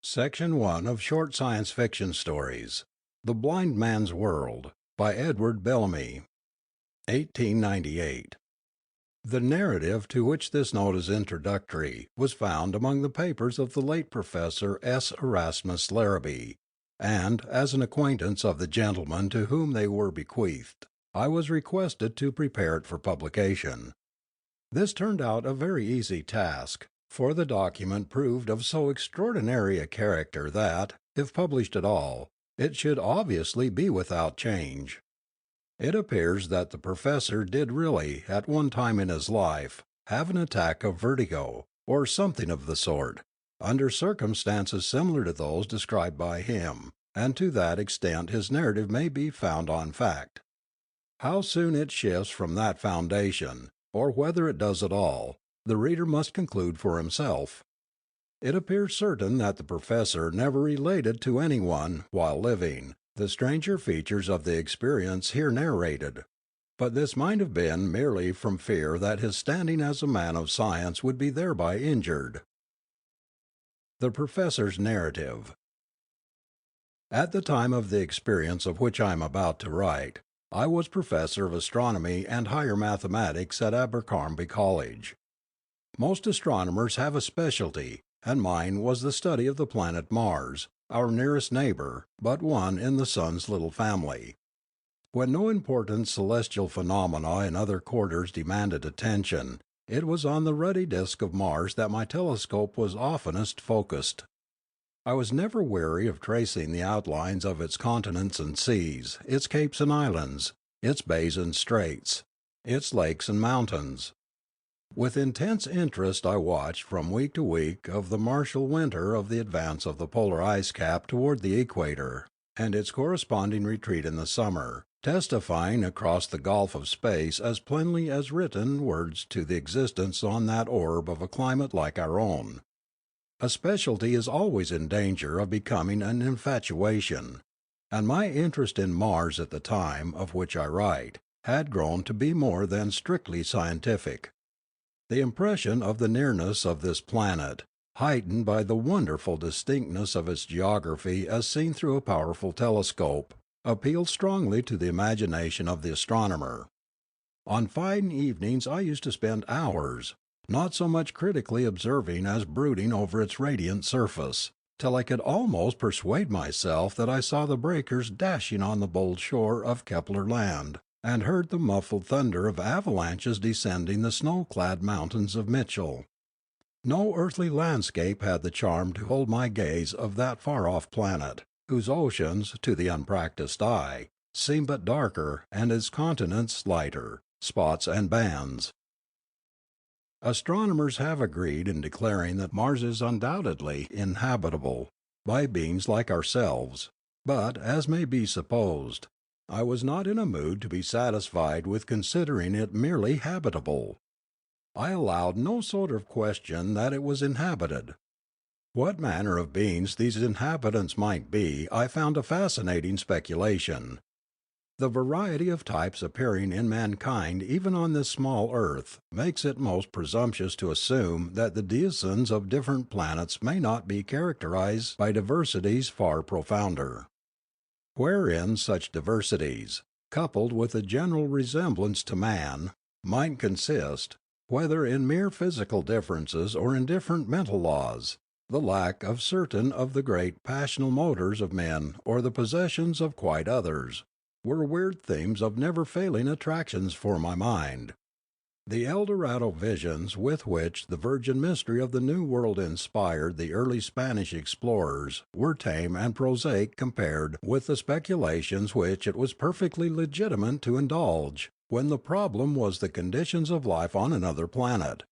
Section 1 of Short Science Fiction Stories The Blind Man's World by Edward Bellamy, 1898. The narrative to which this note is introductory was found among the papers of the late Professor S. Erasmus Larrabee, and, as an acquaintance of the gentleman to whom they were bequeathed, I was requested to prepare it for publication. This turned out a very easy task, for the document proved of so extraordinary a character that, if published at all, it should obviously be without change. It appears that the professor did really, at one time in his life, have an attack of vertigo, or something of the sort, under circumstances similar to those described by him, and to that extent his narrative may be found on fact. How soon it shifts from that foundation, or whether it does at all, the reader must conclude for himself. It appears certain that the professor never related to anyone, while living, the stranger features of the experience here narrated. But this might have been merely from fear that his standing as a man of science would be thereby injured. The Professor's Narrative. At the time of the experience of which I am about to write, I was professor of astronomy and higher mathematics at Abercrombie College. Most astronomers have a specialty, and mine was the study of the planet Mars, our nearest neighbor, but one in the sun's little family. When no important celestial phenomena in other quarters demanded attention, it was on the ruddy disk of Mars that my telescope was oftenest focused. I was never weary of tracing the outlines of its continents and seas, its capes and islands, its bays and straits, its lakes and mountains. With intense interest I watched from week to week of the martial winter of the advance of the polar ice cap toward the equator, and its corresponding retreat in the summer, testifying across the gulf of space as plainly as written words to the existence on that orb of a climate like our own. A specialty is always in danger of becoming an infatuation, and my interest in Mars at the time of which I write had grown to be more than strictly scientific. The impression of the nearness of this planet, heightened by the wonderful distinctness of its geography as seen through a powerful telescope, appealed strongly to the imagination of the astronomer. On fine evenings I used to spend hours, not so much critically observing as brooding over its radiant surface, till I could almost persuade myself that I saw the breakers dashing on the bold shore of Kepler Land, and heard the muffled thunder of avalanches descending the snow-clad mountains of Mitchell. No earthly landscape had the charm to hold my gaze of that far-off planet, whose oceans, to the unpractised eye, seem but darker and its continents lighter, spots and bands. Astronomers have agreed in declaring that Mars is undoubtedly inhabitable by beings like ourselves, but, as may be supposed, I was not in a mood to be satisfied with considering it merely habitable. I allowed no sort of question that it was inhabited. What manner of beings these inhabitants might be I found a fascinating speculation. The variety of types appearing in mankind even on this small earth makes it most presumptuous to assume that the denizens of different planets may not be characterized by diversities far profounder. Wherein such diversities, coupled with a general resemblance to man, might consist, whether in mere physical differences or in different mental laws, the lack of certain of the great passional motors of men or the possessions of quite others, were weird themes of never failing attractions for my mind. The Eldorado visions with which the virgin mystery of the New World inspired the early Spanish explorers were tame and prosaic compared with the speculations which it was perfectly legitimate to indulge, when the problem was the conditions of life on another planet.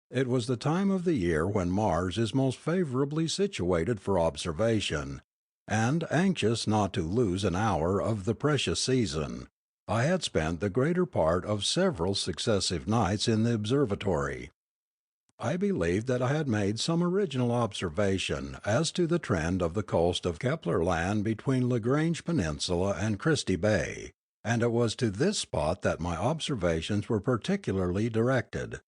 It was the time of the year when Mars is most favourably situated for observation, and, anxious not to lose an hour of the precious season, I had spent the greater part of several successive nights in the observatory. I believed that I had made some original observation as to the trend of the coast of Kepler Land between Lagrange Peninsula and Christie Bay, and it was to this spot that my observations were particularly directed.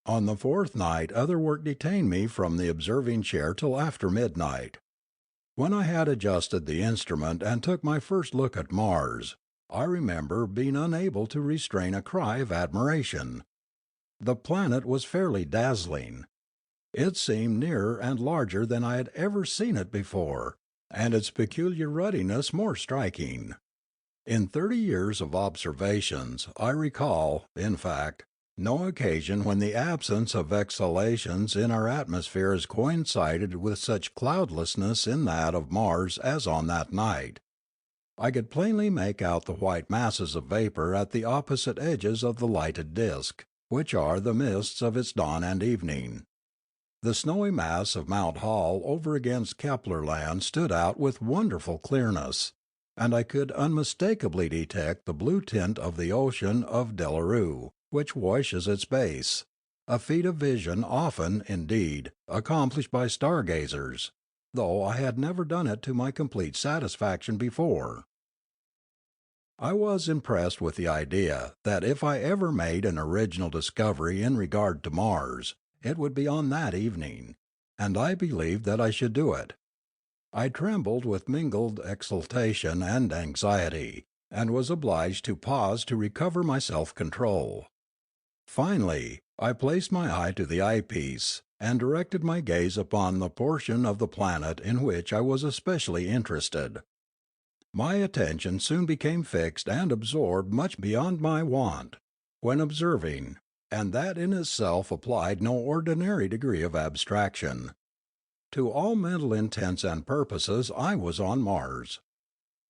On the fourth night other work detained me from the observing chair till after midnight. When I had adjusted the instrument and took my first look at Mars, I remember being unable to restrain a cry of admiration. The planet was fairly dazzling. It seemed nearer and larger than I had ever seen it before, and its peculiar ruddiness more striking. In 30 years of observations, I recall, in fact, no occasion when the absence of exhalations in our atmosphere has coincided with such cloudlessness in that of Mars as on that night. I could plainly make out the white masses of vapour at the opposite edges of the lighted disk, which are the mists of its dawn and evening. The snowy mass of Mount Hall over against Keplerland stood out with wonderful clearness, and I could unmistakably detect the blue tint of the ocean of Delarue, which washes its base, a feat of vision often, indeed, accomplished by stargazers, though I had never done it to my complete satisfaction before. I was impressed with the idea that if I ever made an original discovery in regard to Mars, it would be on that evening, and I believed that I should do it. I trembled with mingled exultation and anxiety, and was obliged to pause to recover my self control. Finally, I placed my eye to the eyepiece, and directed my gaze upon the portion of the planet in which I was especially interested. My attention soon became fixed and absorbed much beyond my wont, when observing, and that in itself applied no ordinary degree of abstraction. To all mental intents and purposes I was on Mars.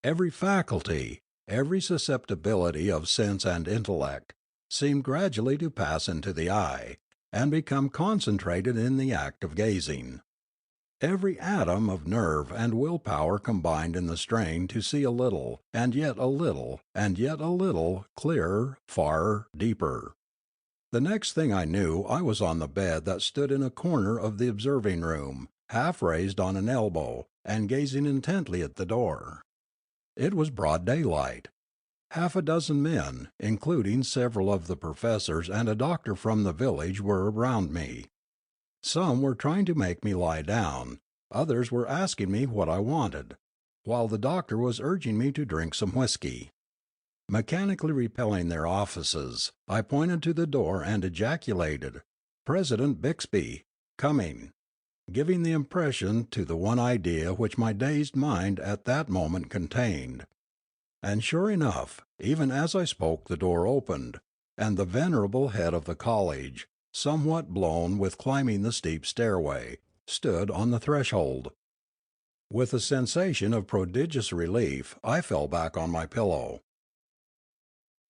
Every faculty, every susceptibility of sense and intellect, seemed gradually to pass into the eye, and become concentrated in the act of gazing. Every atom of nerve and will power combined in the strain to see a little, and yet a little, and yet a little, clearer, far, deeper. The next thing I knew I was on the bed that stood in a corner of the observing room, half raised on an elbow, and gazing intently at the door. It was broad daylight. Half a dozen men, including several of the professors and a doctor from the village, were around me. Some were trying to make me lie down, others were asking me what I wanted, while the doctor was urging me to drink some whiskey. Mechanically repelling their offices, I pointed to the door and ejaculated, "President Bixby, coming," giving the impression to the one idea which my dazed mind at that moment contained. And sure enough, even as I spoke the door opened, and the venerable head of the college, somewhat blown with climbing the steep stairway, stood on the threshold. With a sensation of prodigious relief, I fell back on my pillow.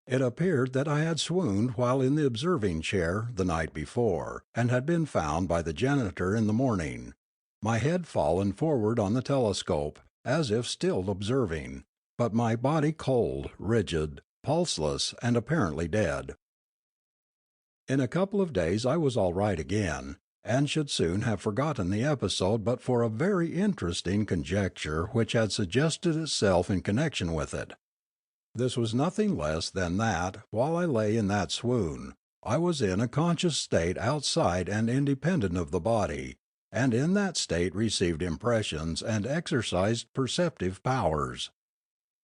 It appeared that I had swooned while in the observing chair the night before, and had been found by the janitor in the morning, my head fallen forward on the telescope, as if still observing, but my body cold, rigid, pulseless, and apparently dead. In a couple of days I was all right again, and should soon have forgotten the episode but for a very interesting conjecture which had suggested itself in connection with it. This was nothing less than that, while I lay in that swoon, I was in a conscious state outside and independent of the body, and in that state received impressions and exercised perceptive powers.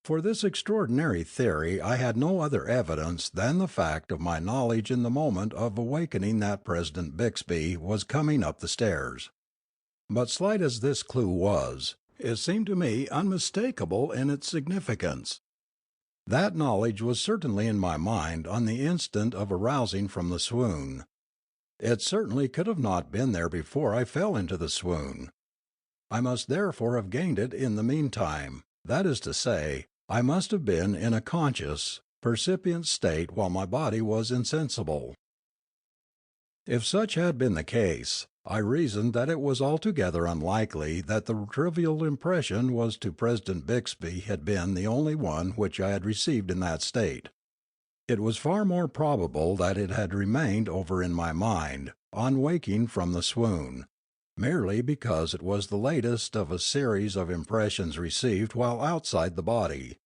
For this extraordinary theory I had no other evidence than the fact of my knowledge in the moment of awakening that President Bixby was coming up the stairs. But slight as this clue was, it seemed to me unmistakable in its significance. That knowledge was certainly in my mind on the instant of arousing from the swoon. It certainly could not have been there before I fell into the swoon. I must therefore have gained it in the meantime, that is to say, I must have been in a conscious, percipient state while my body was insensible. If such had been the case, I reasoned that it was altogether unlikely that the trivial impression was to President Bixby had been the only one which I had received in that state. It was far more probable that it had remained over in my mind, on waking from the swoon, merely because it was the latest of a series of impressions received while outside the body.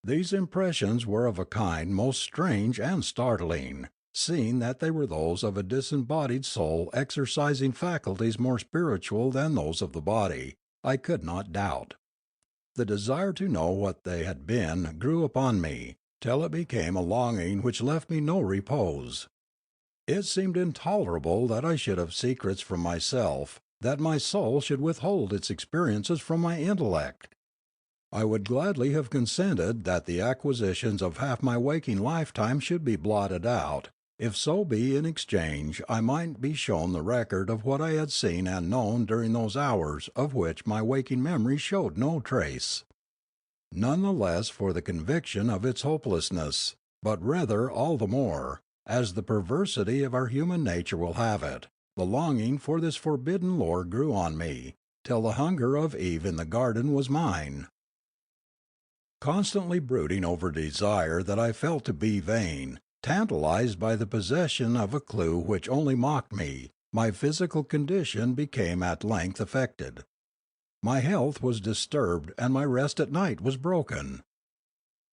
These impressions were of a kind most strange and startling, seeing that they were those of a disembodied soul exercising faculties more spiritual than those of the body, I could not doubt. The desire to know what they had been grew upon me, till it became a longing which left me no repose. It seemed intolerable that I should have secrets from myself, that my soul should withhold its experiences from my intellect. I would gladly have consented that the acquisitions of half my waking lifetime should be blotted out, if so be in exchange I might be shown the record of what I had seen and known during those hours of which my waking memory showed no trace. None the less for the conviction of its hopelessness, but rather all the more, as the perversity of our human nature will have it, the longing for this forbidden lore grew on me, till the hunger of Eve in the garden was mine. Constantly brooding over desire that I felt to be vain, tantalized by the possession of a clue which only mocked me, my physical condition became at length affected. My health was disturbed and my rest at night was broken.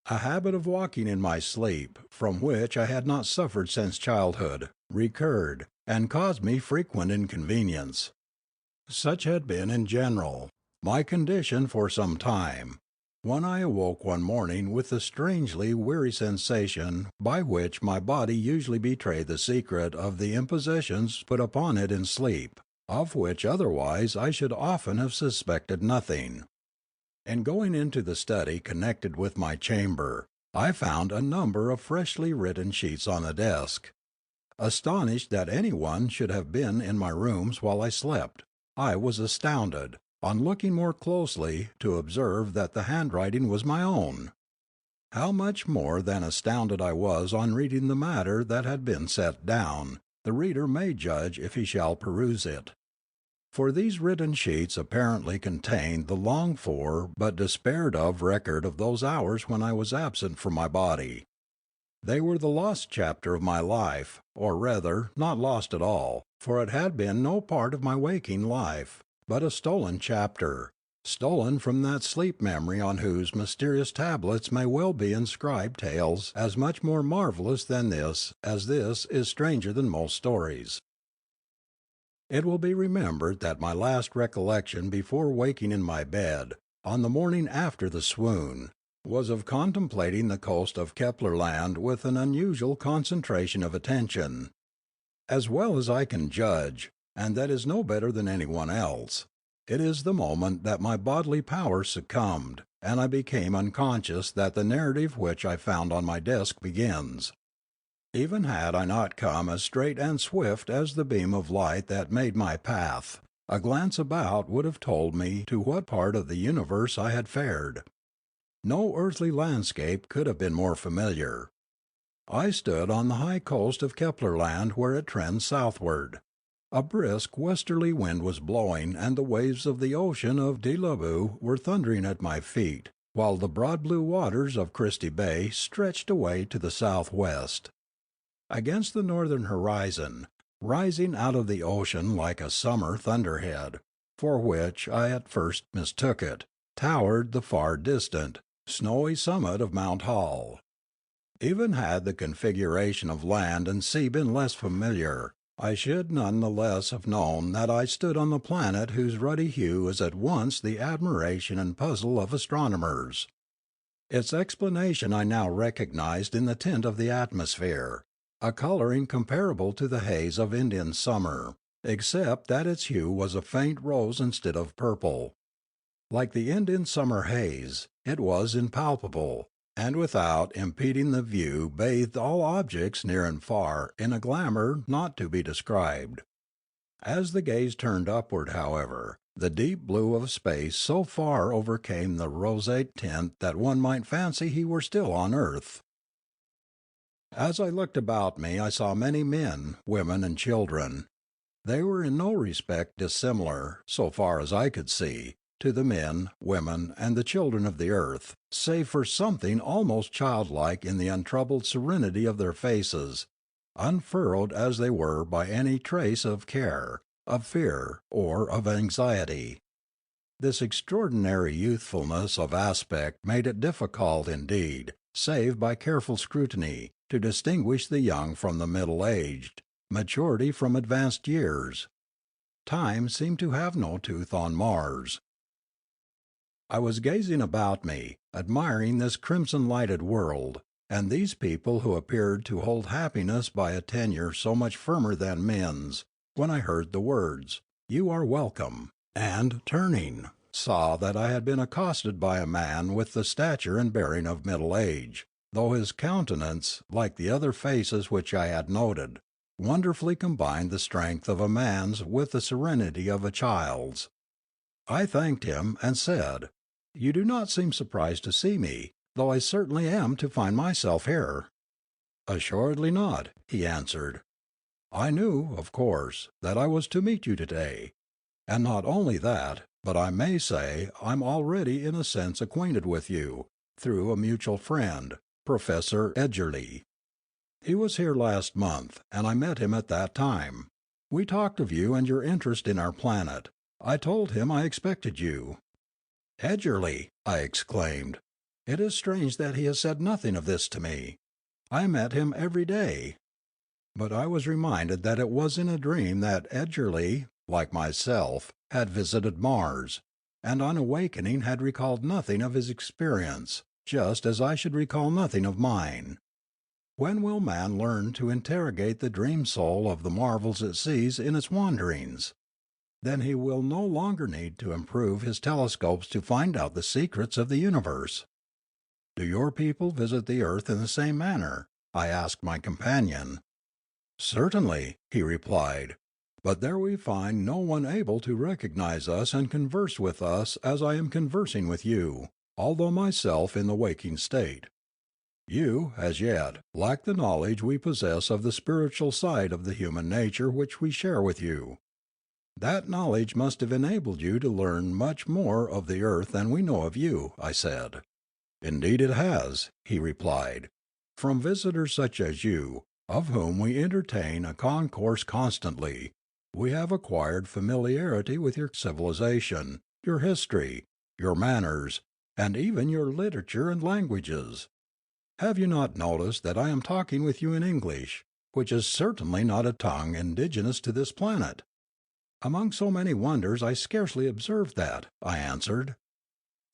A habit of walking in my sleep, from which I had not suffered since childhood, recurred, and caused me frequent inconvenience. Such had been in general my condition for some time, when I awoke one morning with the strangely weary sensation by which my body usually betrayed the secret of the impositions put upon it in sleep, of which otherwise I should often have suspected nothing. In going into the study connected with my chamber, I found a number of freshly written sheets on the desk. Astonished that any one should have been in my rooms while I slept, I was astounded, on looking more closely, to observe that the handwriting was my own. How much more than astounded I was on reading the matter that had been set down, the reader may judge if he shall peruse it. For these written sheets apparently contained the longed for but despaired of record of those hours when I was absent from my body. They were the lost chapter of my life, or rather, not lost at all, for it had been no part of my waking life, but a stolen chapter, stolen from that sleep memory on whose mysterious tablets may well be inscribed tales as much more marvellous than this as this is stranger than most stories. It will be remembered that my last recollection before waking in my bed, on the morning after the swoon, was of contemplating the coast of Keplerland with an unusual concentration of attention. As well as I can judge, and that is no better than anyone else, it is the moment that my bodily powers succumbed, and I became unconscious that the narrative which I found on my desk begins. Even had I not come as straight and swift as the beam of light that made my path, a glance about would have told me to what part of the universe I had fared. No earthly landscape could have been more familiar. I stood on the high coast of Keplerland where it trends southward. A brisk westerly wind was blowing and the waves of the ocean of Delavue were thundering at my feet, while the broad blue waters of Christie Bay stretched away to the southwest. Against the northern horizon, rising out of the ocean like a summer thunderhead, for which I at first mistook it, towered the far distant, snowy summit of Mount Hall. Even had the configuration of land and sea been less familiar, I should none the less have known that I stood on the planet whose ruddy hue is at once the admiration and puzzle of astronomers. Its explanation I now recognized in the tint of the atmosphere, a colouring comparable to the haze of Indian summer, except that its hue was a faint rose instead of purple. Like the Indian summer haze, it was impalpable, and without impeding the view bathed all objects near and far in a glamour not to be described. As the gaze turned upward, however, the deep blue of space so far overcame the roseate tint that one might fancy he were still on earth. As I looked about me I saw many men, women, and children. They were in no respect dissimilar, so far as I could see, to the men, women, and the children of the earth, save for something almost childlike in the untroubled serenity of their faces, unfurrowed as they were by any trace of care, of fear, or of anxiety. This extraordinary youthfulness of aspect made it difficult, indeed, save by careful scrutiny, to distinguish the young from the middle aged, maturity from advanced years. Time seemed to have no tooth on Mars. I was gazing about me, admiring this crimson lighted world, and these people who appeared to hold happiness by a tenure so much firmer than men's, when I heard the words, "You are welcome," and, turning, saw that I had been accosted by a man with the stature and bearing of middle age, though his countenance, like the other faces which I had noted, wonderfully combined the strength of a man's with the serenity of a child's. I thanked him, and said, "You do not seem surprised to see me, though I certainly am to find myself here." "Assuredly not," he answered. "I knew, of course, that I was to meet you today. And not only that, but I may say I'm already in a sense acquainted with you, through a mutual friend, Professor Edgerly. He was here last month, and I met him at that time. We talked of you and your interest in our planet. I told him I expected you." "Edgerly!" I exclaimed. "It is strange that he has said nothing of this to me. I met him every day." But I was reminded that it was in a dream that Edgerly, like myself, had visited Mars, and on awakening had recalled nothing of his experience, just as I should recall nothing of mine. When will man learn to interrogate the dream soul of the marvels it sees in its wanderings? Then he will no longer need to improve his telescopes to find out the secrets of the universe. "Do your people visit the earth in the same manner?" I asked my companion. "Certainly," he replied, "but there we find no one able to recognize us and converse with us as I am conversing with you, although myself in the waking state. You, as yet, lack the knowledge we possess of the spiritual side of the human nature which we share with you. That knowledge must have enabled you to learn much more of the earth than we know of you," I said. "Indeed it has," he replied, "from visitors such as you, of whom we entertain a concourse constantly, we have acquired familiarity with your civilization, your history, your manners, and even your literature and languages. Have you not noticed that I am talking with you in English, which is certainly not a tongue indigenous to this planet?" "Among so many wonders I scarcely observed that," I answered.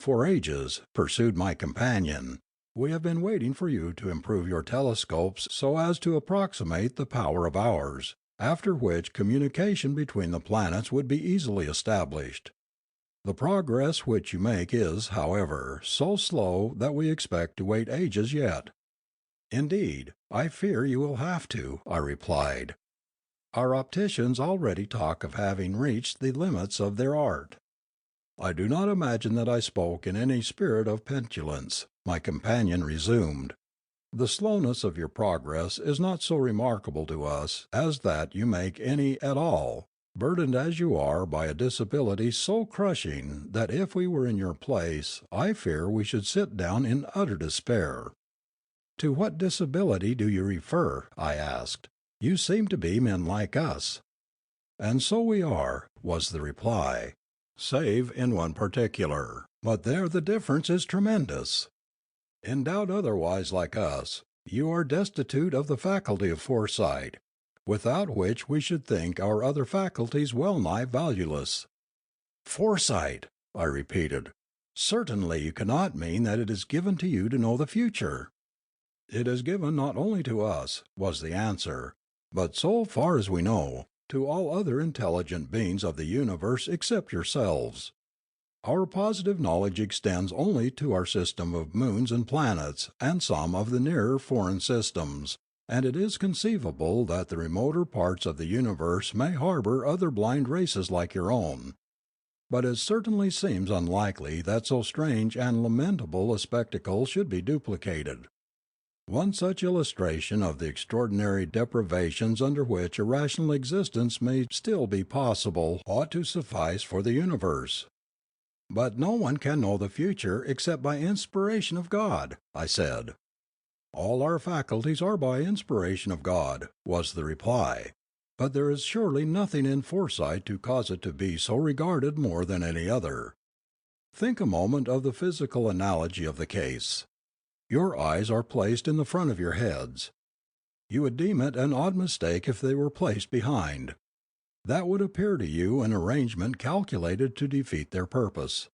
"For ages," pursued my companion, "we have been waiting for you to improve your telescopes so as to approximate the power of ours, after which communication between the planets would be easily established. The progress which you make is, however, so slow that we expect to wait ages yet." "Indeed, I fear you will have to," I replied. "Our opticians already talk of having reached the limits of their art." "I do not imagine that I spoke in any spirit of petulance," my companion resumed. "The slowness of your progress is not so remarkable to us as that you make any at all, burdened as you are by a disability so crushing that if we were in your place I fear we should sit down in utter despair." "To what disability do you refer?" I asked. "You seem to be men like us." "And so we are," was the reply, "save in one particular, but there the difference is tremendous. Endowed otherwise like us, you are destitute of the faculty of foresight, without which we should think our other faculties well nigh valueless." "Foresight!" I repeated. "Certainly you cannot mean that it is given to you to know the future." "It is given not only to us," was the answer, "but so far as we know, to all other intelligent beings of the universe except yourselves. Our positive knowledge extends only to our system of moons and planets and some of the nearer foreign systems, and it is conceivable that the remoter parts of the universe may harbour other blind races like your own. But it certainly seems unlikely that so strange and lamentable a spectacle should be duplicated. One such illustration of the extraordinary deprivations under which a rational existence may still be possible ought to suffice for the universe." "But no one can know the future except by inspiration of God," I said. "All our faculties are by inspiration of God," was the reply, "but there is surely nothing in foresight to cause it to be so regarded more than any other. Think a moment of the physical analogy of the case. Your eyes are placed in the front of your heads. you would deem it an odd mistake if they were placed behind. That would appear to you an arrangement calculated to defeat their purpose.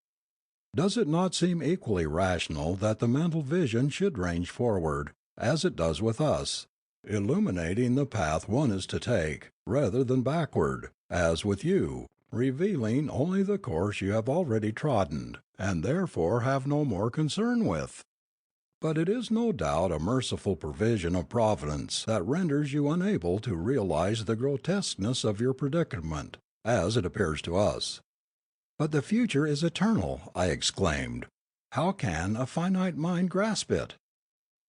Does it not seem equally rational that the mental vision should range forward, as it does with us, illuminating the path one is to take, rather than backward, as with you, revealing only the course you have already trodden, and therefore have no more concern with? But it is no doubt a merciful provision of Providence that renders you unable to realize the grotesqueness of your predicament, as it appears to us. "But the future is eternal," I exclaimed. "How can a finite mind grasp it?"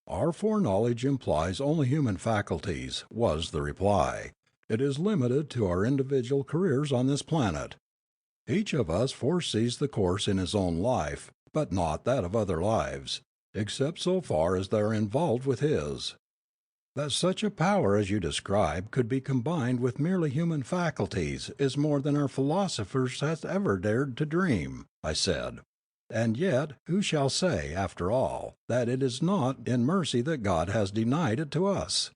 "Our foreknowledge implies only human faculties," was the reply. "It is limited to our individual careers on this planet. Each of us foresees the course in his own life, but not that of other lives, except so far as they are involved with his." "That such a power as you describe could be combined with merely human faculties is more than our philosophers have ever dared to dream," I said. "And yet who shall say, after all, that it is not in mercy that God has denied it to us?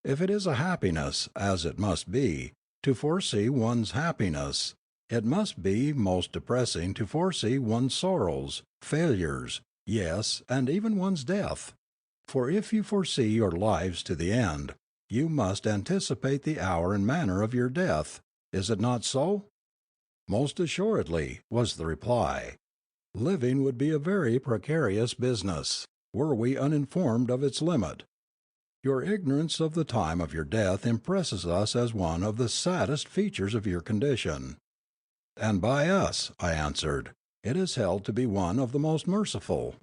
If it is a happiness, as it must be, to foresee one's happiness, it must be most depressing to foresee one's sorrows, failures, yes, and even one's death. For if you foresee your lives to the end, you must anticipate the hour and manner of your death. Is it not so?" "Most assuredly," was the reply. "Living would be a very precarious business, were we uninformed of its limit. Your ignorance of the time of your death impresses us as one of the saddest features of your condition." "And by us," I answered, "it is held to be one of the most merciful."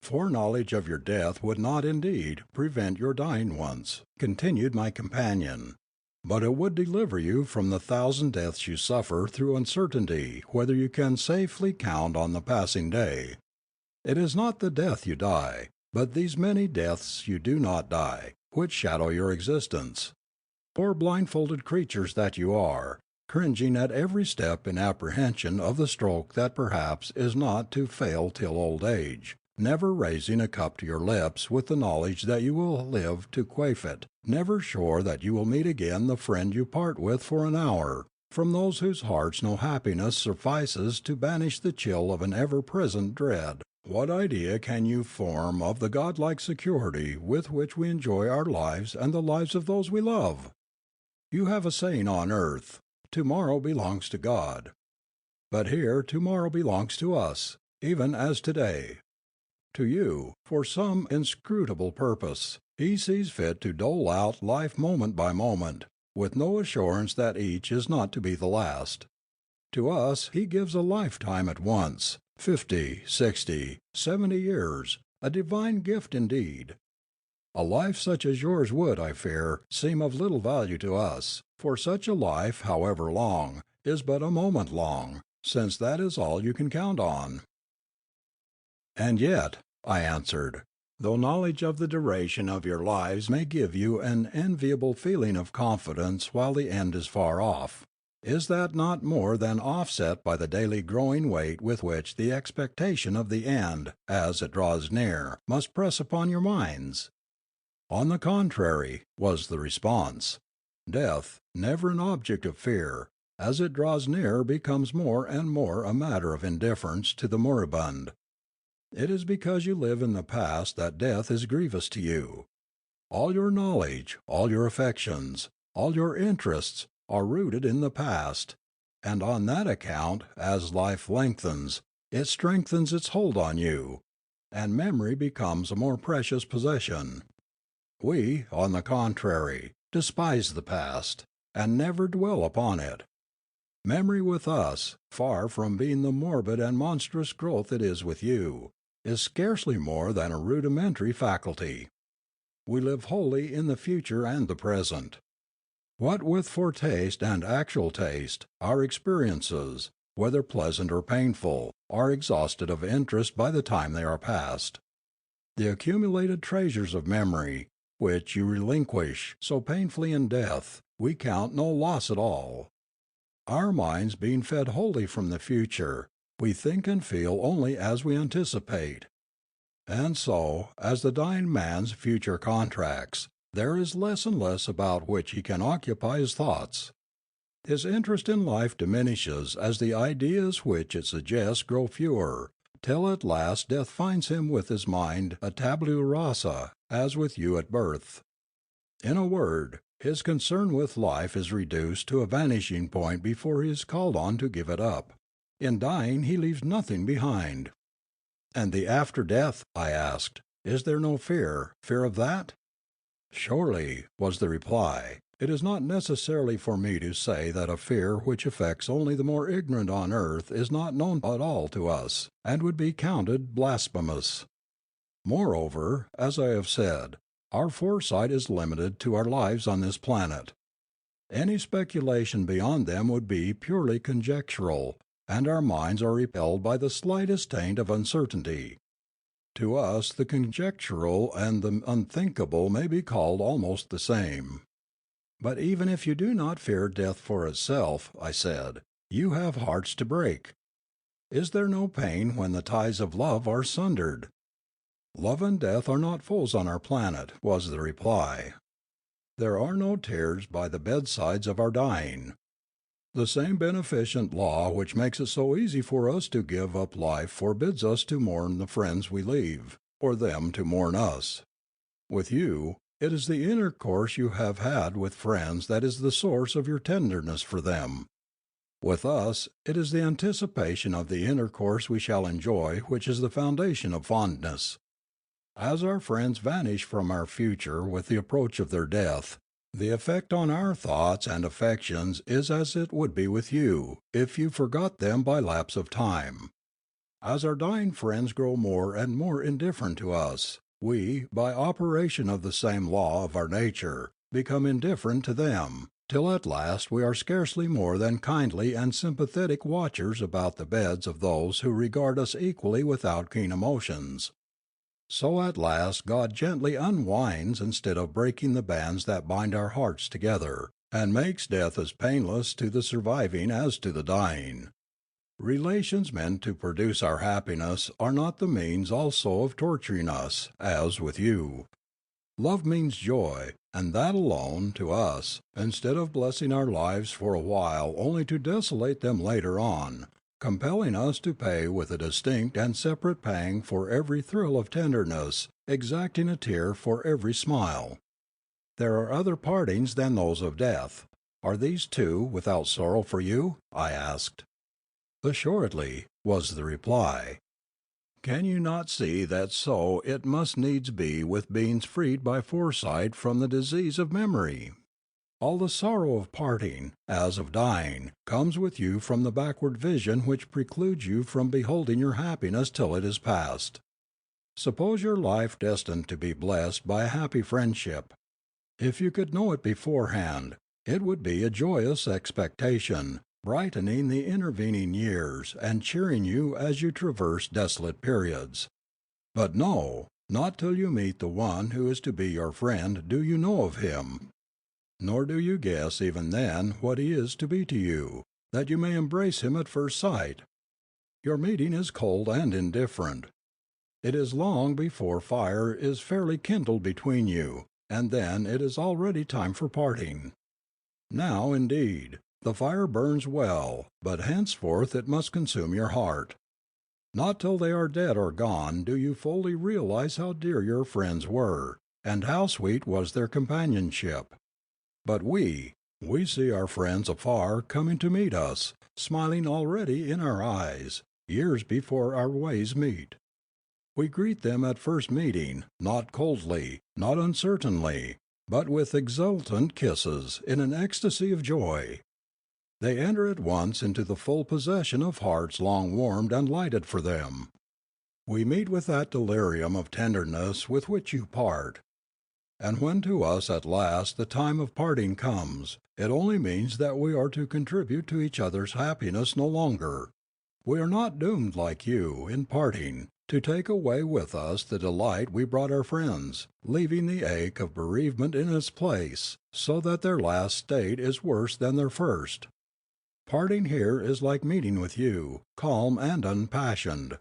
"Foreknowledge of your death would not, indeed, prevent your dying once," continued my companion, "but it would deliver you from the thousand deaths you suffer through uncertainty whether you can safely count on the passing day. It is not the death you die, but these many deaths you do not die, which shadow your existence. Poor blindfolded creatures that you are, cringing at every step in apprehension of the stroke that perhaps is not to fail till old age, never raising a cup to your lips with the knowledge that you will live to quaff it, never sure that you will meet again the friend you part with for an hour, from those whose hearts no happiness suffices to banish the chill of an ever-present dread. What idea can you form of the godlike security with which we enjoy our lives and the lives of those we love? You have a saying on earth, 'Tomorrow belongs to God.' But here tomorrow belongs to us, even as today. To you, for some inscrutable purpose, He sees fit to dole out life moment by moment, with no assurance that each is not to be the last. To us He gives a lifetime at once, 50, 60, 70 years, a divine gift indeed. A life such as yours would, I fear, seem of little value to us, for such a life, however long, is but a moment long, since that is all you can count on." "And yet," I answered, "though knowledge of the duration of your lives may give you an enviable feeling of confidence while the end is far off, is that not more than offset by the daily growing weight with which the expectation of the end, as it draws near, must press upon your minds?" "On the contrary," was the response, "death, never an object of fear, as it draws nearer becomes more and more a matter of indifference to the moribund. It is because you live in the past that death is grievous to you. All your knowledge, all your affections, all your interests, are rooted in the past, and on that account, as life lengthens, it strengthens its hold on you, and memory becomes a more precious possession. We, on the contrary, despise the past, and never dwell upon it. Memory with us, far from being the morbid and monstrous growth it is with you, is scarcely more than a rudimentary faculty. We live wholly in the future and the present. What with foretaste and actual taste, our experiences, whether pleasant or painful, are exhausted of interest by the time they are past. The accumulated treasures of memory, which you relinquish so painfully in death, we count no loss at all. Our minds being fed wholly from the future, we think and feel only as we anticipate. And so, as the dying man's future contracts, there is less and less about which he can occupy his thoughts. His interest in life diminishes as the ideas which it suggests grow fewer, till at last death finds him with his mind a tabula rasa, as with you at birth. In a word, his concern with life is reduced to a vanishing point before he is called on to give it up. In dying he leaves nothing behind." "And the after death?" I asked. "Is there no fear of that?" "Surely," was the reply, "it is not necessary for me to say that a fear which affects only the more ignorant on earth is not known at all to us, and would be counted blasphemous. Moreover, as I have said, our foresight is limited to our lives on this planet. Any speculation beyond them would be purely conjectural, and our minds are repelled by the slightest taint of uncertainty. To us the conjectural and the unthinkable may be called almost the same." "But even if you do not fear death for itself," I said, "you have hearts to break. Is there no pain when the ties of love are sundered?" "Love and death are not foes on our planet," was the reply. "There are no tears by the bedsides of our dying. The same beneficent law which makes it so easy for us to give up life forbids us to mourn the friends we leave, or them to mourn us. With you, it is the intercourse you have had with friends that is the source of your tenderness for them. With us, it is the anticipation of the intercourse we shall enjoy which is the foundation of fondness. As our friends vanish from our future with the approach of their death, the effect on our thoughts and affections is as it would be with you, if you forgot them by lapse of time. As our dying friends grow more and more indifferent to us, we, by operation of the same law of our nature, become indifferent to them, till at last we are scarcely more than kindly and sympathetic watchers about the beds of those who regard us equally without keen emotions. So at last God gently unwinds instead of breaking the bands that bind our hearts together, and makes death as painless to the surviving as to the dying. Relations meant to produce our happiness are not the means also of torturing us, as with you. Love means joy, and that alone, to us, instead of blessing our lives for a while only to desolate them later on, compelling us to pay with a distinct and separate pang for every thrill of tenderness, exacting a tear for every smile. There are other partings than those of death. Are these too without sorrow for you?" I asked. "Assuredly," was the reply. "Can you not see that so it must needs be with beings freed by foresight from the disease of memory? All the sorrow of parting, as of dying, comes with you from the backward vision which precludes you from beholding your happiness till it is past. Suppose your life destined to be blessed by a happy friendship. If you could know it beforehand, it would be a joyous expectation, brightening the intervening years and cheering you as you traverse desolate periods. But no, not till you meet the one who is to be your friend do you know of him. Nor do you guess even then what he is to be to you, that you may embrace him at first sight. Your meeting is cold and indifferent. It is long before fire is fairly kindled between you, and then it is already time for parting. Now, indeed, the fire burns well, but henceforth it must consume your heart. Not till they are dead or gone do you fully realize how dear your friends were, and how sweet was their companionship. But we see our friends afar coming to meet us, smiling already in our eyes, years before our ways meet. We greet them at first meeting, not coldly, not uncertainly, but with exultant kisses, in an ecstasy of joy. They enter at once into the full possession of hearts long warmed and lighted for them. We meet with that delirium of tenderness with which you part. And when to us at last the time of parting comes, it only means that we are to contribute to each other's happiness no longer. We are not doomed like you, in parting, to take away with us the delight we brought our friends, leaving the ache of bereavement in its place, so that their last state is worse than their first. Parting here is like meeting with you, calm and unpassioned.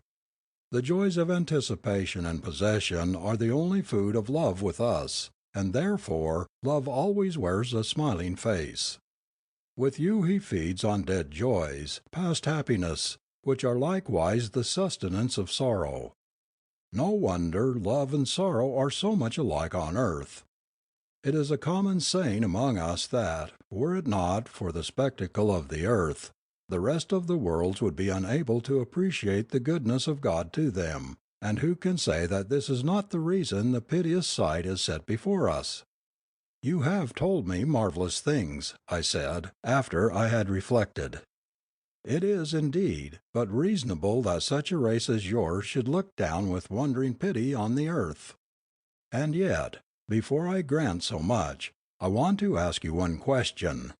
The joys of anticipation and possession are the only food of love with us, and therefore love always wears a smiling face. With you he feeds on dead joys, past happiness, which are likewise the sustenance of sorrow. No wonder love and sorrow are so much alike on earth. It is a common saying among us that, were it not for the spectacle of the earth, the rest of the worlds would be unable to appreciate the goodness of God to them, and who can say that this is not the reason the piteous sight is set before us? "You have told me marvelous things," I said, after I had reflected. "It is, indeed, but reasonable that such a race as yours should look down with wondering pity on the earth. And yet, before I grant so much, I want to ask you one question.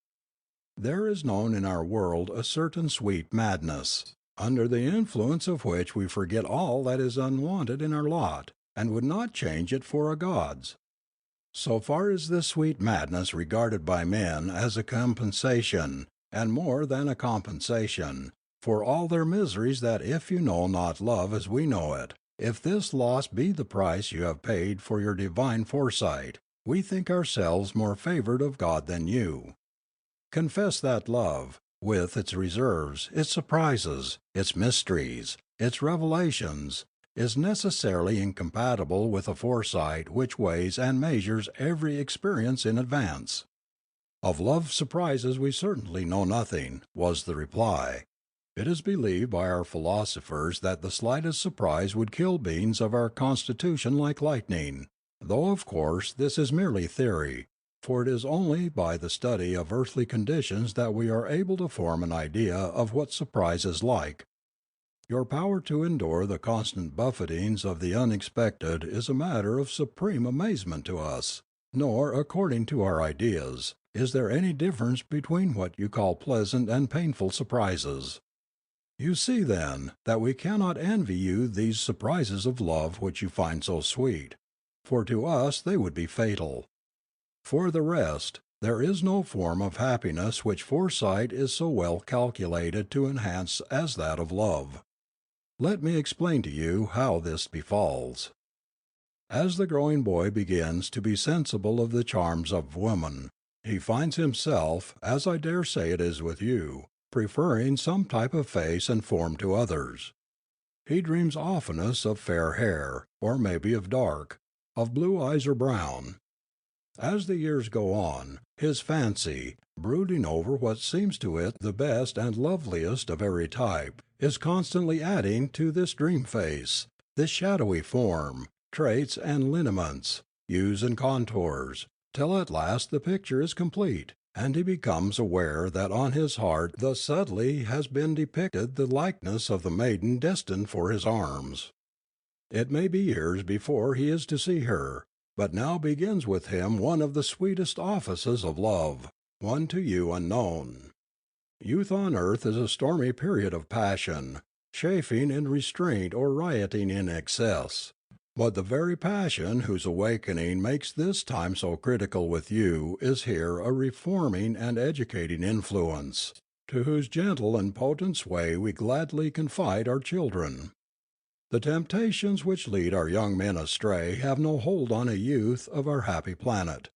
There is known in our world a certain sweet madness, under the influence of which we forget all that is unwanted in our lot, and would not change it for a God's. So far is this sweet madness regarded by men as a compensation, and more than a compensation, for all their miseries that if you know not love as we know it, if this loss be the price you have paid for your divine foresight, we think ourselves more favored of God than you. Confess that love, with its reserves, its surprises, its mysteries, its revelations, is necessarily incompatible with a foresight which weighs and measures every experience in advance." "Of love's surprises we certainly know nothing," was the reply. "It is believed by our philosophers that the slightest surprise would kill beings of our constitution like lightning, though of course this is merely theory, for it is only by the study of earthly conditions that we are able to form an idea of what surprise is like. Your power to endure the constant buffetings of the unexpected is a matter of supreme amazement to us, nor, according to our ideas, is there any difference between what you call pleasant and painful surprises. You see, then, that we cannot envy you these surprises of love which you find so sweet, for to us they would be fatal. For the rest, there is no form of happiness which foresight is so well calculated to enhance as that of love. Let me explain to you how this befalls. As the growing boy begins to be sensible of the charms of woman, he finds himself, as I dare say it is with you, preferring some type of face and form to others. He dreams oftenest of fair hair, or maybe of dark, of blue eyes or brown. As the years go on, his fancy, brooding over what seems to it the best and loveliest of every type, is constantly adding to this dream face, this shadowy form, traits and lineaments, hues and contours, till at last the picture is complete, and he becomes aware that on his heart thus subtly has been depicted the likeness of the maiden destined for his arms. It may be years before he is to see her, but now begins with him one of the sweetest offices of love, one to you unknown. Youth on earth is a stormy period of passion, chafing in restraint or rioting in excess. But the very passion whose awakening makes this time so critical with you is here a reforming and educating influence, to whose gentle and potent sway we gladly confide our children. The temptations which lead our young men astray have no hold on a youth of our happy planet.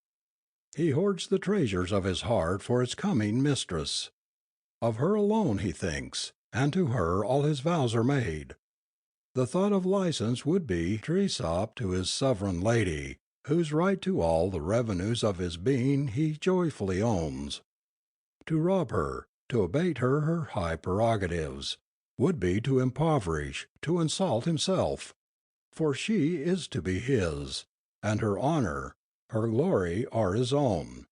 He hoards the treasures of his heart for its coming mistress. Of her alone he thinks, and to her all his vows are made. The thought of license would be treasop to his sovereign lady, whose right to all the revenues of his being he joyfully owns. To rob her, to abate her high prerogatives, would be to impoverish, to insult himself. For she is to be his, and her honor, her glory are his own.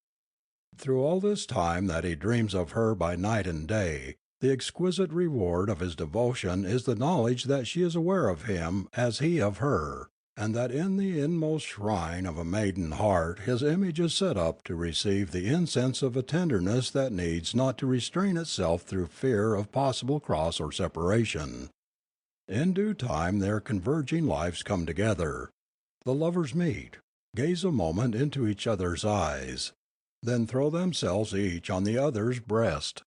Through all this time that he dreams of her by night and day, the exquisite reward of his devotion is the knowledge that she is aware of him as he of her, and that in the inmost shrine of a maiden heart his image is set up to receive the incense of a tenderness that needs not to restrain itself through fear of possible cross or separation. In due time their converging lives come together. The lovers meet, gaze a moment into each other's eyes, then throw themselves each on the other's breast.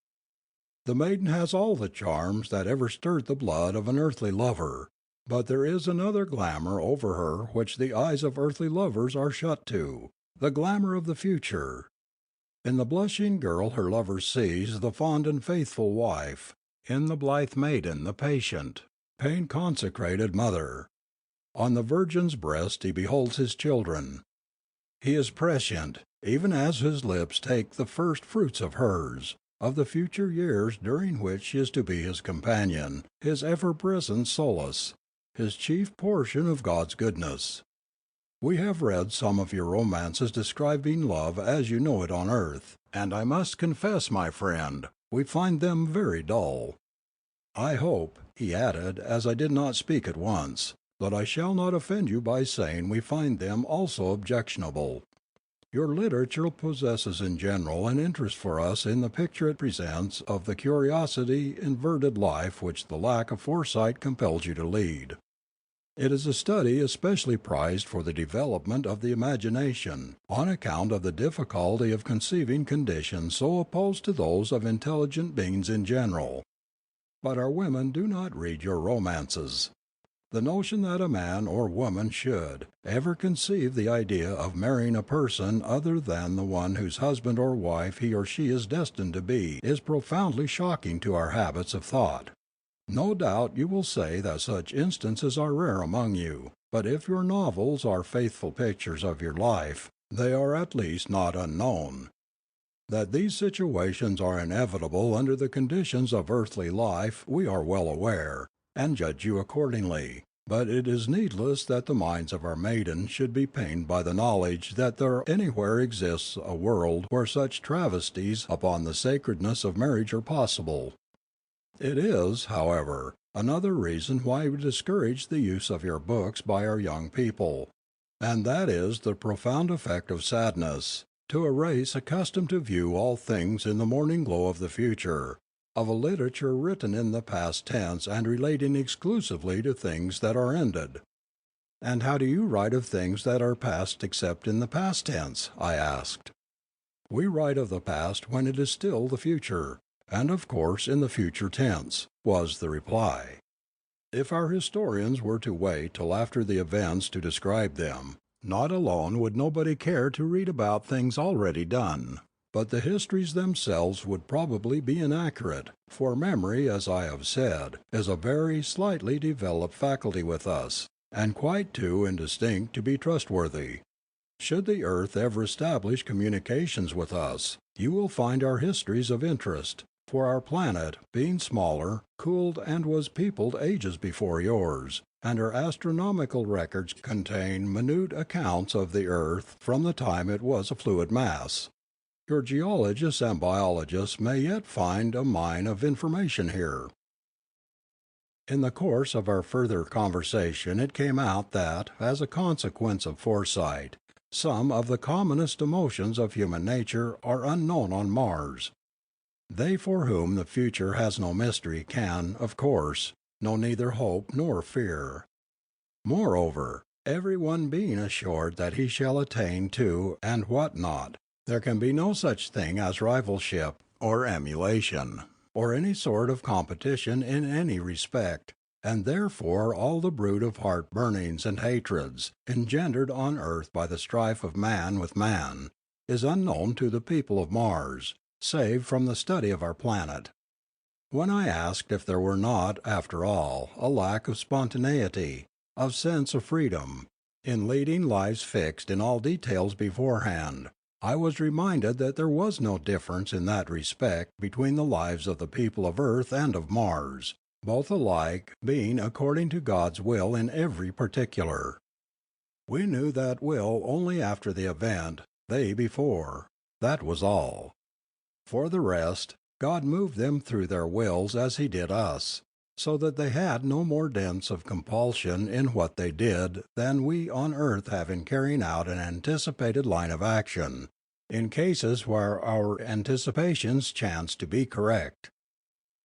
The maiden has all the charms that ever stirred the blood of an earthly lover, but there is another glamour over her which the eyes of earthly lovers are shut to. the glamour of the future. In the blushing girl her lover sees the fond and faithful wife, in the blithe maiden the patient, pain consecrated mother. On the virgin's breast he beholds his children. He is prescient, even as his lips take the first fruits of hers, of the future years during which she is to be his companion, his ever-present solace, his chief portion of God's goodness. We have read some of your romances describing love as you know it on earth, and I must confess, my friend, we find them very dull. I hope," he added, as I did not speak at once, "that I shall not offend you by saying we find them also objectionable. Your literature possesses in general an interest for us in the picture it presents of the curiosity inverted life which the lack of foresight compels you to lead. It is a study especially prized for the development of the imagination, on account of the difficulty of conceiving conditions so opposed to those of intelligent beings in general. But our women do not read your romances. The notion that a man or woman should ever conceive the idea of marrying a person other than the one whose husband or wife he or she is destined to be is profoundly shocking to our habits of thought. No doubt you will say that such instances are rare among you, but if your novels are faithful pictures of your life, they are at least not unknown. That these situations are inevitable under the conditions of earthly life we are well aware, and judge you accordingly, but it is needless that the minds of our maidens should be pained by the knowledge that there anywhere exists a world where such travesties upon the sacredness of marriage are possible. It is, however, another reason why we discourage the use of your books by our young people, and that is the profound effect of sadness, to a race accustomed to view all things in the morning glow of the future, of a literature written in the past tense and relating exclusively to things that are ended. "And how do you write of things that are past except in the past tense?" I asked. "We write of the past when it is still the future, and of course in the future tense," was the reply. "If our historians were to wait till after the events to describe them, not alone would nobody care to read about things already done, but the histories themselves would probably be inaccurate, for memory, as I have said, is a very slightly developed faculty with us, and quite too indistinct to be trustworthy. Should the earth ever establish communications with us, you will find our histories of interest, for our planet, being smaller, cooled and was peopled ages before yours, and our astronomical records contain minute accounts of the earth from the time it was a fluid mass. Your geologists and biologists may yet find a mine of information here." In the course of our further conversation it came out that, as a consequence of foresight, some of the commonest emotions of human nature are unknown on Mars. They for whom the future has no mystery can, of course, know neither hope nor fear. Moreover, every one being assured that he shall attain to and what not, there can be no such thing as rivalship, or emulation, or any sort of competition in any respect, and therefore all the brood of heart-burnings and hatreds, engendered on earth by the strife of man with man, is unknown to the people of Mars, save from the study of our planet. When I asked if there were not, after all, a lack of spontaneity, of sense of freedom, in leading lives fixed in all details beforehand, I was reminded that there was no difference in that respect between the lives of the people of earth and of Mars, both alike being according to God's will in every particular. We knew that will only after the event, they before. That was all. For the rest, God moved them through their wills as He did us, so that they had no more dents of compulsion in what they did than we on earth have in carrying out an anticipated line of action, in cases where our anticipations chance to be correct.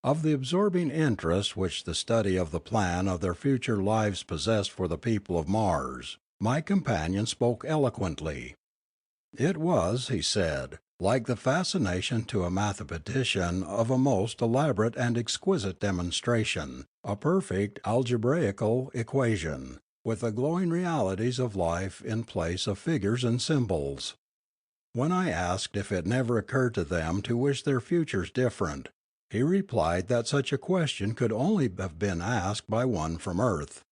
Of the absorbing interest which the study of the plan of their future lives possessed for the people of Mars, my companion spoke eloquently. It was, he said, like the fascination to a mathematician of a most elaborate and exquisite demonstration, a perfect algebraical equation, with the glowing realities of life in place of figures and symbols, When I asked if it never occurred to them to wish their futures different, he replied that such a question could only have been asked by one from earth.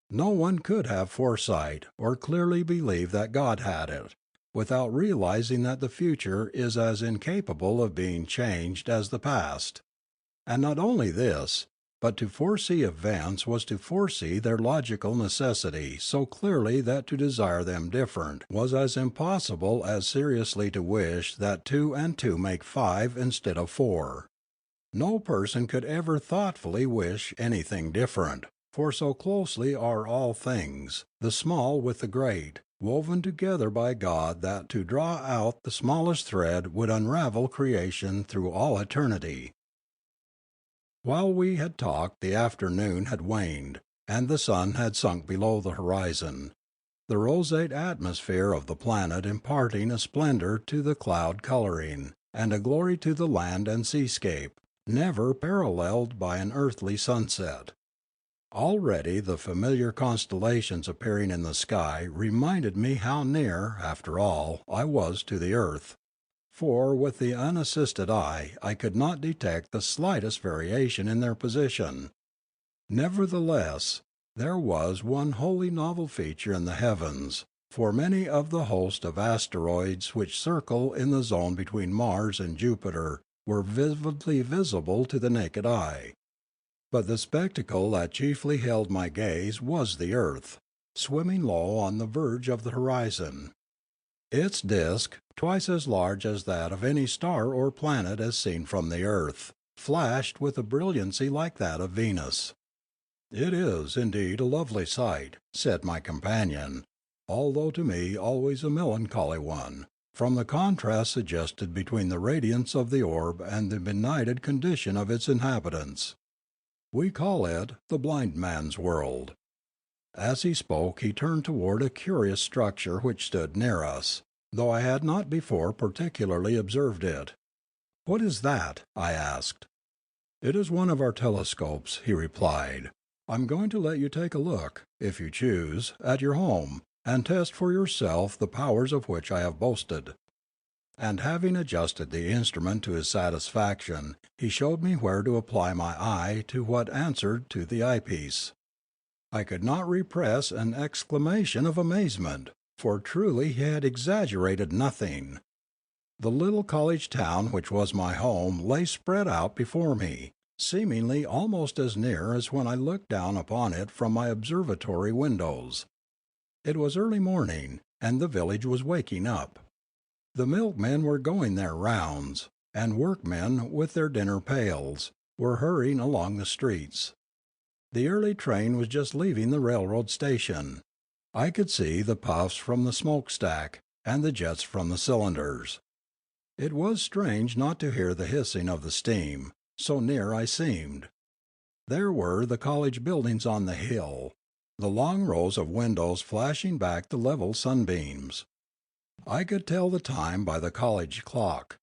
No one could have foresight, or clearly believe that God had it, without realizing that the future is as incapable of being changed as the past. And not only this, but to foresee events was to foresee their logical necessity so clearly that to desire them different was as impossible as seriously to wish that 2 and 2 make 5 instead of 4. No person could ever thoughtfully wish anything different, for so closely are all things, the small with the great, woven together by God that to draw out the smallest thread would unravel creation through all eternity. While we had talked the afternoon had waned, and the sun had sunk below the horizon, the roseate atmosphere of the planet imparting a splendour to the cloud colouring, and a glory to the land and seascape, never paralleled by an earthly sunset. Already the familiar constellations appearing in the sky reminded me how near, after all, I was to the earth. For with the unassisted eye I could not detect the slightest variation in their position. Nevertheless, there was one wholly novel feature in the heavens, for many of the host of asteroids which circle in the zone between Mars and Jupiter were vividly visible to the naked eye. But the spectacle that chiefly held my gaze was the earth, swimming low on the verge of the horizon. Its disk, twice as large as that of any star or planet as seen from the earth, flashed with a brilliancy like that of Venus. "It is indeed a lovely sight," said my companion, although to me always a melancholy one, from the contrast suggested between the radiance of the orb and the benighted condition of its inhabitants. "We call it the blind man's world." As he spoke he turned toward a curious structure which stood near us, though I had not before particularly observed it. "What is that?" I asked. "It is one of our telescopes," he replied. "I'm going to let you take a look, if you choose, at your home, and test for yourself the powers of which I have boasted." And having adjusted the instrument to his satisfaction, he showed me where to apply my eye to what answered to the eyepiece. I could not repress an exclamation of amazement, for truly he had exaggerated nothing. The little college town which was my home lay spread out before me, seemingly almost as near as when I looked down upon it from my observatory windows. It was early morning, and the village was waking up. The milkmen were going their rounds, and workmen, with their dinner pails, were hurrying along the streets. The early train was just leaving the railroad station. I could see the puffs from the smokestack, and the jets from the cylinders. It was strange not to hear the hissing of the steam, so near I seemed. There were the college buildings on the hill, the long rows of windows flashing back the level sunbeams. I could tell the time by the college clock.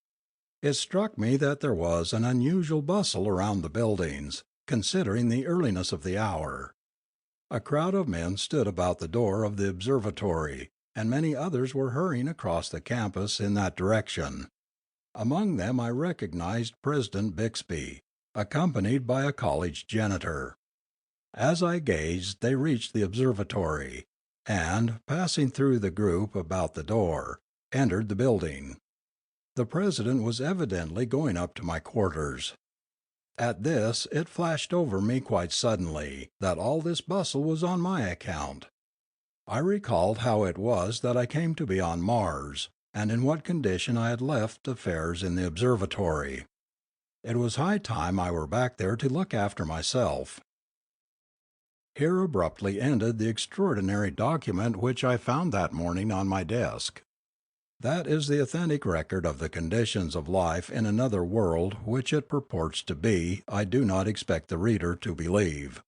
It struck me that there was an unusual bustle around the buildings, considering the earliness of the hour. A crowd of men stood about the door of the observatory, and many others were hurrying across the campus in that direction. Among them I recognized President Bixby, accompanied by a college janitor. As I gazed they reached the observatory, and, passing through the group about the door, entered the building. The president was evidently going up to my quarters. At this it flashed over me quite suddenly that all this bustle was on my account. I recalled how it was that I came to be on Mars, and in what condition I had left affairs in the observatory. It was high time I were back there to look after myself. Here abruptly ended the extraordinary document which I found that morning on my desk. That is the authentic record of the conditions of life in another world which it purports to be. I do not expect the reader to believe.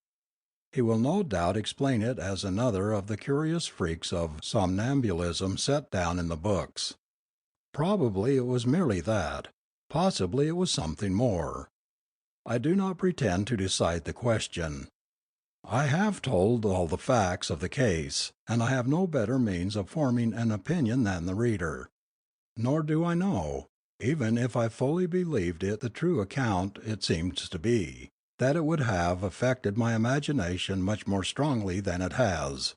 He will no doubt explain it as another of the curious freaks of somnambulism set down in the books. Probably it was merely that, possibly it was something more. I do not pretend to decide the question. I have told all the facts of the case, and I have no better means of forming an opinion than the reader. nor do I know, even if I fully believed it the true account it seems to be, that it would have affected my imagination much more strongly than it has.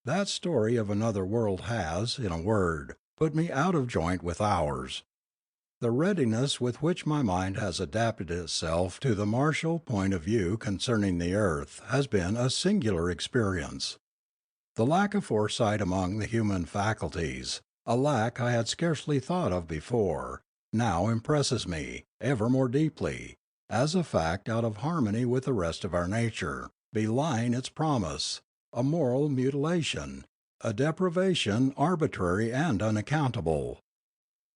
That story of another world has, in a word, put me out of joint with ours. The readiness with which my mind has adapted itself to the martial point of view concerning the earth has been a singular experience. The lack of foresight among the human faculties, a lack I had scarcely thought of before, now impresses me, ever more deeply, as a fact out of harmony with the rest of our nature, belying its promise, a moral mutilation, a deprivation arbitrary and unaccountable.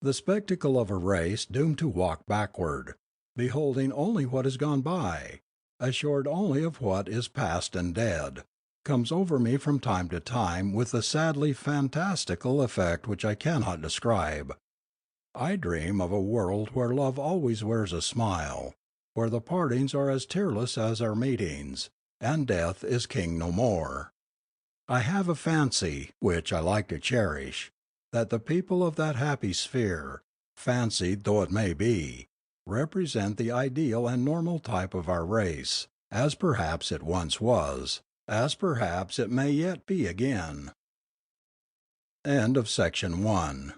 The spectacle of a race doomed to walk backward, beholding only what has gone by, assured only of what is past and dead, comes over me from time to time with a sadly fantastical effect which I cannot describe. I dream of a world where love always wears a smile, where the partings are as tearless as our meetings, and death is king no more. I have a fancy, which I like to cherish, that the people of that happy sphere, fancied though it may be, represent the ideal and normal type of our race, as perhaps it once was, as perhaps it may yet be again. End of section 1.